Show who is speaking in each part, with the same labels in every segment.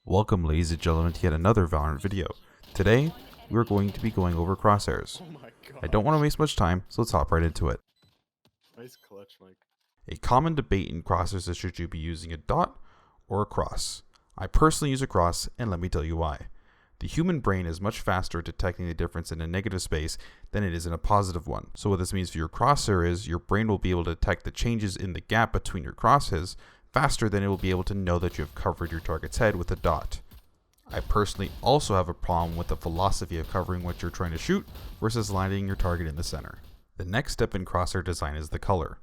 Speaker 1: Welcome ladies and gentlemen to yet another Valorant video. Today, we're going to be going over crosshairs.
Speaker 2: Oh my god.
Speaker 1: I don't want to waste much time, so let's hop right into it.
Speaker 2: Nice clutch, Mike.
Speaker 1: A common debate in crosshairs is should you be using a dot or a cross. I personally use a cross, and let me tell you why. The human brain is much faster at detecting the difference in a negative space than it is in a positive one. So what this means for your crosshair is your brain will be able to detect the changes in the gap between your crosshairs faster than it will be able to know that you have covered your target's head with a dot. I personally also have a problem with the philosophy of covering what you're trying to shoot versus landing your target in the center. The next step in crosshair design is the color.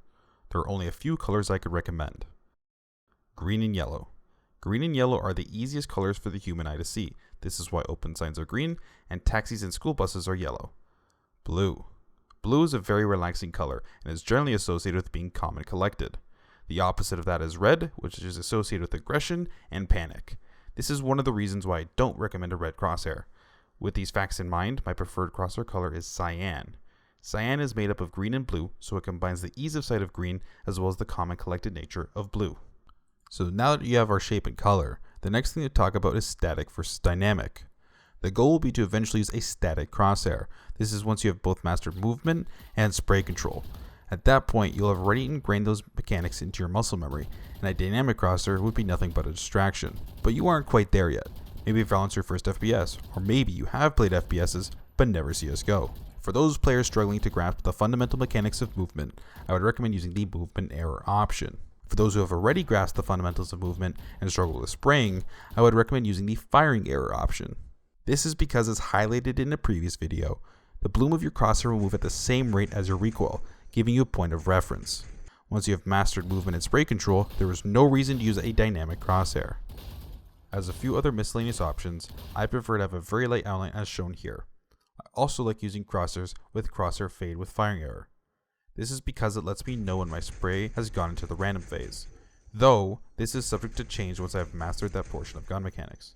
Speaker 1: There are only a few colors I could recommend. Green and yellow. Green and yellow are the easiest colors for the human eye to see. This is why open signs are green and taxis and school buses are yellow. Blue. Blue is a very relaxing color and is generally associated with being calm and collected. The opposite of that is red, which is associated with aggression and panic. This is one of the reasons why I don't recommend a red crosshair. With these facts in mind, my preferred crosshair color is cyan. Cyan is made up of green and blue, so it combines the ease of sight of green as well as the calm and collected nature of blue. So now that you have our shape and color, the next thing to talk about is static versus dynamic. The goal will be to eventually use a static crosshair. This is once you have both mastered movement and spray control. At that point, you'll have already ingrained those mechanics into your muscle memory, and a dynamic crosshair would be nothing but a distraction. But you aren't quite there yet. Maybe Valorant's your first FPS, or maybe you have played FPSs but never CSGO. For those players struggling to grasp the fundamental mechanics of movement, I would recommend using the movement error option. For those who have already grasped the fundamentals of movement and struggle with spraying, I would recommend using the firing error option. This is because, as highlighted in a previous video, the bloom of your crosshair will move at the same rate as your recoil, giving you a point of reference. Once you have mastered movement and spray control, there is no reason to use a dynamic crosshair. As a few other miscellaneous options, I prefer to have a very light outline as shown here. I also like using crosshairs with crosshair fade with firing error. This is because it lets me know when my spray has gone into the random phase, though this is subject to change once I have mastered that portion of gun mechanics.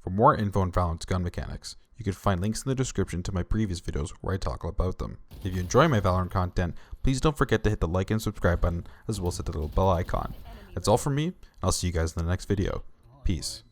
Speaker 1: For more info on Valorant's gun mechanics, you can find links in the description to my previous videos where I talk about them. If you enjoy my Valorant content, please don't forget to hit the like and subscribe button as well as hit the little bell icon. That's all from me, and I'll see you guys in the next video. Peace.